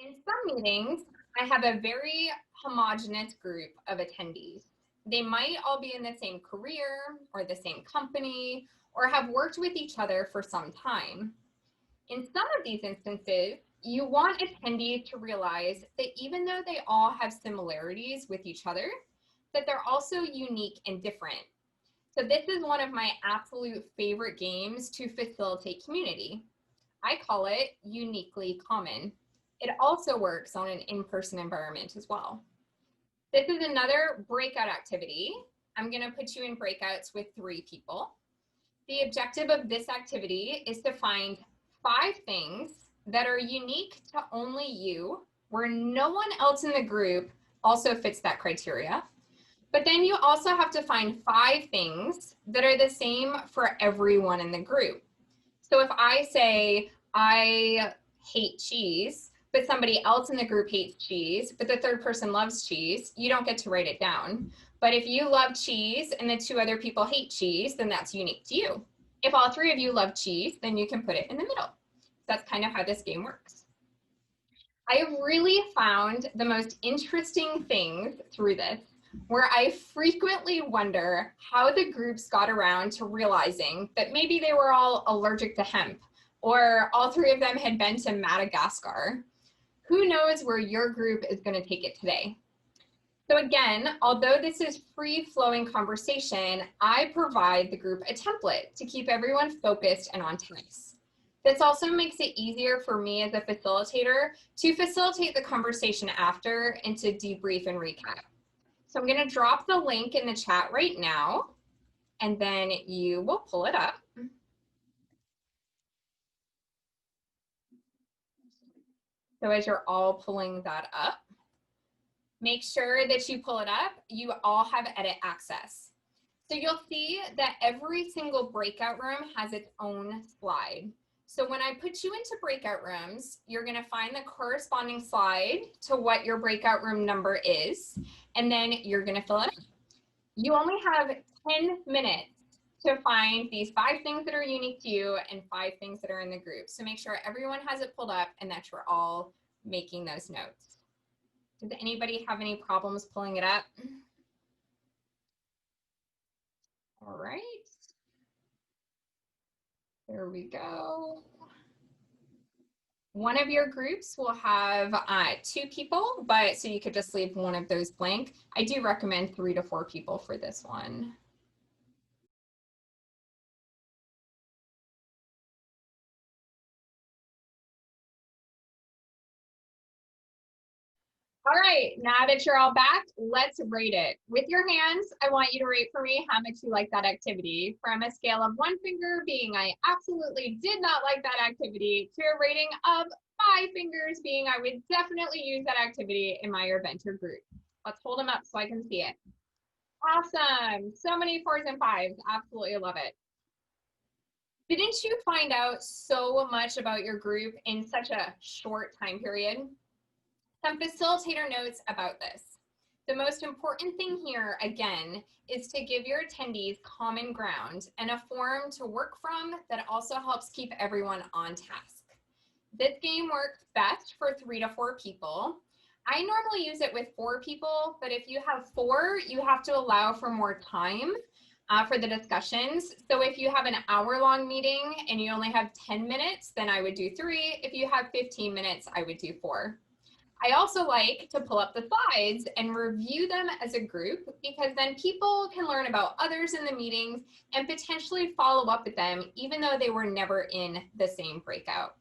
In some meetings, I have a very homogenous group of attendees. They might all be in the same career or the same company or have worked with each other for some time. In some of these instances, you want attendees to realize that even though they all have similarities with each other, that they're also unique and different. So this is one of my absolute favorite games to facilitate community. I call it Uniquely Common. It also works on an in-person environment as well. This is another breakout activity. I'm going to put you in breakouts with 3 people. The objective of this activity is to find 5 things that are unique to only you, where no one else in the group also fits that criteria. But then you also have to find 5 things that are the same for everyone in the group. So if I say I hate cheese, but somebody else in the group hates cheese, but the third person loves cheese, you don't get to write it down. But if you love cheese and the 2 other people hate cheese, then that's unique to you. If all 3 of you love cheese, then you can put it in the middle. That's kind of how this game works. I have really found the most interesting things through this, where I frequently wonder how the groups got around to realizing that maybe they were all allergic to hemp, or all 3 of them had been to Madagascar. Who knows where your group is going to take it today? So again, although this is free-flowing conversation, I provide the group a template to keep everyone focused and on task. This also makes it easier for me as a facilitator to facilitate the conversation after and to debrief and recap. So I'm going to drop the link in the chat right now, and then you will pull it up. So as you're all pulling that up, make sure that you pull it up. You all have edit access. So you'll see that every single breakout room has its own slide. So when I put you into breakout rooms, you're going to find the corresponding slide to what your breakout room number is, and then you're going to fill it in. You only have 10 minutes to find these 5 things that are unique to you and 5 things that are in the group. So make sure everyone has it pulled up and that you're all making those notes. Does anybody have any problems pulling it up? All right. There we go. One of your groups will have 2 people, but so you could just leave one of those blank. I do recommend 3 to 4 people for this one. All right, now that you're all back, let's rate it. With your hands, I want you to rate for me how much you like that activity, from a scale of 1 finger being I absolutely did not like that activity, to a rating of 5 fingers being I would definitely use that activity in my adventure group. Let's hold them up so I can see it. Awesome. So many 4s and 5s. Absolutely love it. Didn't you find out so much about your group in such a short time period? Some facilitator notes about this. The most important thing here, again, is to give your attendees common ground and a forum to work from that also helps keep everyone on task. This game works best for 3 to 4 people. I normally use it with 4 people, but if you have 4, you have to allow for more time for the discussions. So if you have an hour-long meeting and you only have 10 minutes, then I would do 3. If you have 15 minutes, I would do 4. I also like to pull up the slides and review them as a group, because then people can learn about others in the meetings and potentially follow up with them even though they were never in the same breakout.